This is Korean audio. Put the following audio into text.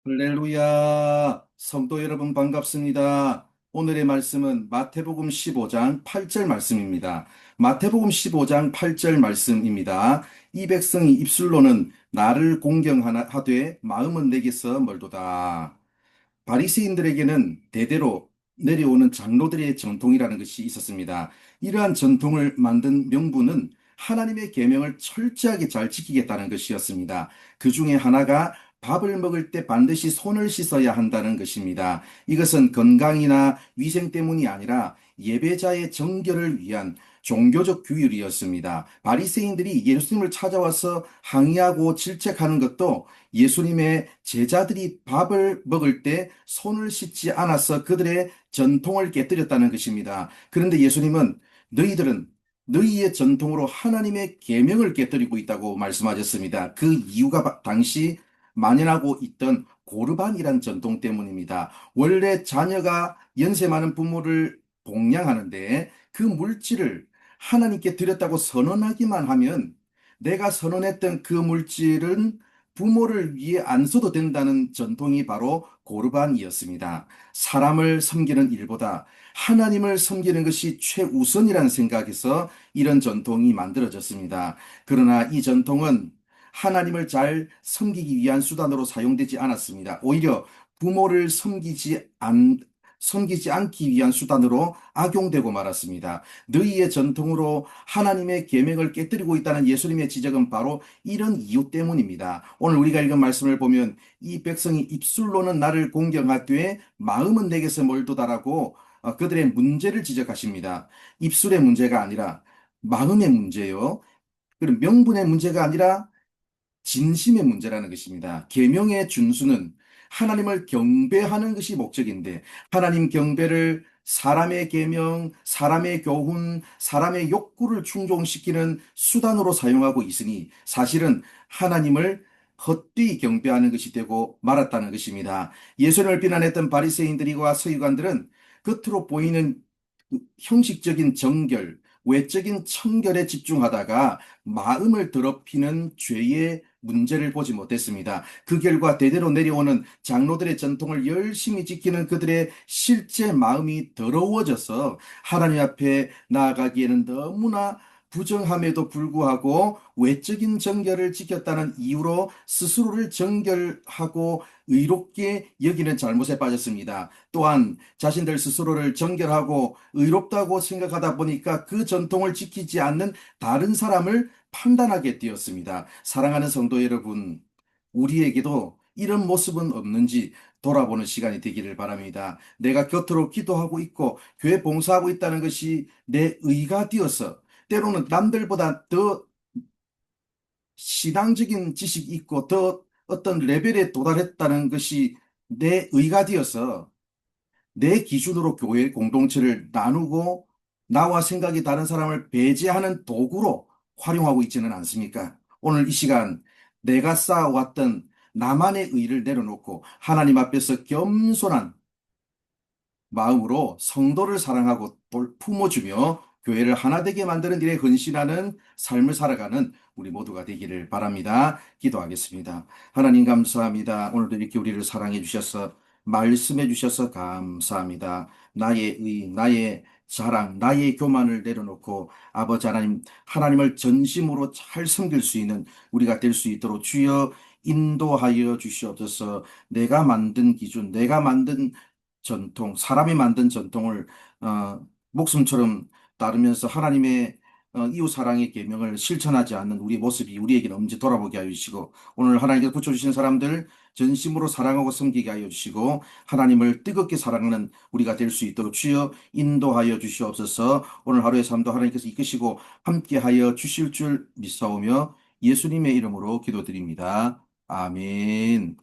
할렐루야. 성도 여러분 반갑습니다. 오늘의 말씀은 마태복음 15장 8절 말씀입니다. 마태복음 15장 8절 말씀입니다. 이 백성이 입술로는 나를 공경하되 마음은 내게서 멀도다. 바리새인들에게는 대대로 내려오는 장로들의 전통이라는 것이 있었습니다. 이러한 전통을 만든 명분은 하나님의 계명을 철저하게 잘 지키겠다는 것이었습니다. 그 중에 하나가 밥을 먹을 때 반드시 손을 씻어야 한다는 것입니다. 이것은 건강이나 위생 때문이 아니라 예배자의 정결을 위한 종교적 규율이었습니다. 바리새인들이 예수님을 찾아와서 항의하고 질책하는 것도 예수님의 제자들이 밥을 먹을 때 손을 씻지 않아서 그들의 전통을 깨뜨렸다는 것입니다. 그런데 예수님은 너희들은 너희의 전통으로 하나님의 계명을 깨뜨리고 있다고 말씀하셨습니다. 그 이유가 당시 만연하고 있던 고르반이란 전통 때문입니다. 원래 자녀가 연세 많은 부모를 봉양하는데 그 물질을 하나님께 드렸다고 선언하기만 하면 내가 선언했던 그 물질은 부모를 위해 안 써도 된다는 전통이 바로 고르반이었습니다. 사람을 섬기는 일보다 하나님을 섬기는 것이 최우선이라는 생각에서 이런 전통이 만들어졌습니다. 그러나 이 전통은 하나님을 잘 섬기기 위한 수단으로 사용되지 않았습니다. 오히려 부모를 섬기지 않기 위한 수단으로 악용되고 말았습니다. 너희의 전통으로 하나님의 계명을 깨뜨리고 있다는 예수님의 지적은 바로 이런 이유 때문입니다. 오늘 우리가 읽은 말씀을 보면 이 백성이 입술로는 나를 공경하되 마음은 내게서 멀도다라고 그들의 문제를 지적하십니다. 입술의 문제가 아니라 마음의 문제요. 그리고 명분의 문제가 아니라 진심의 문제라는 것입니다. 계명의 준수는 하나님을 경배하는 것이 목적인데 하나님 경배를 사람의 계명, 사람의 교훈, 사람의 욕구를 충족시키는 수단으로 사용하고 있으니 사실은 하나님을 헛되이 경배하는 것이 되고 말았다는 것입니다. 예수님을 비난했던 바리새인들과 서기관들은 겉으로 보이는 형식적인 정결, 외적인 청결에 집중하다가 마음을 더럽히는 죄의 문제를 보지 못했습니다. 그 결과 대대로 내려오는 장로들의 전통을 열심히 지키는 그들의 실제 마음이 더러워져서 하나님 앞에 나아가기에는 너무나 부정함에도 불구하고 외적인 정결을 지켰다는 이유로 스스로를 정결하고 의롭게 여기는 잘못에 빠졌습니다. 또한 자신들 스스로를 정결하고 의롭다고 생각하다 보니까 그 전통을 지키지 않는 다른 사람을 판단하게 되었습니다. 사랑하는 성도 여러분, 우리에게도 이런 모습은 없는지 돌아보는 시간이 되기를 바랍니다. 내가 겉으로 기도하고 있고 교회 봉사하고 있다는 것이 내 의가 되어서 때로는 남들보다 더 신앙적인 지식이 있고 더 어떤 레벨에 도달했다는 것이 내 의가 되어서 내 기준으로 교회 공동체를 나누고 나와 생각이 다른 사람을 배제하는 도구로 활용하고 있지는 않습니까? 오늘 이 시간 내가 쌓아왔던 나만의 의를 내려놓고 하나님 앞에서 겸손한 마음으로 성도를 사랑하고 품어주며 교회를 하나 되게 만드는 일에 헌신하는 삶을 살아가는 우리 모두가 되기를 바랍니다. 기도하겠습니다. 하나님 감사합니다. 오늘도 이렇게 우리를 사랑해 주셔서 말씀해 주셔서 감사합니다. 나의 의, 나의 자랑, 나의 교만을 내려놓고 아버지 하나님, 하나님을 전심으로 잘 섬길 수 있는 우리가 될 수 있도록 주여 인도하여 주시옵소서. 내가 만든 기준, 내가 만든 전통, 사람이 만든 전통을 목숨처럼 따르면서 하나님의 이웃 사랑의 계명을 실천하지 않는 우리 모습이 우리에게는 언제 돌아보게 하여 주시고 오늘 하나님께서 붙여주신 사람들 전심으로 사랑하고 섬기게 하여 주시고 하나님을 뜨겁게 사랑하는 우리가 될 수 있도록 주여 인도하여 주시옵소서. 오늘 하루의 삶도 하나님께서 이끄시고 함께하여 주실 줄 믿사오며 예수님의 이름으로 기도드립니다. 아멘.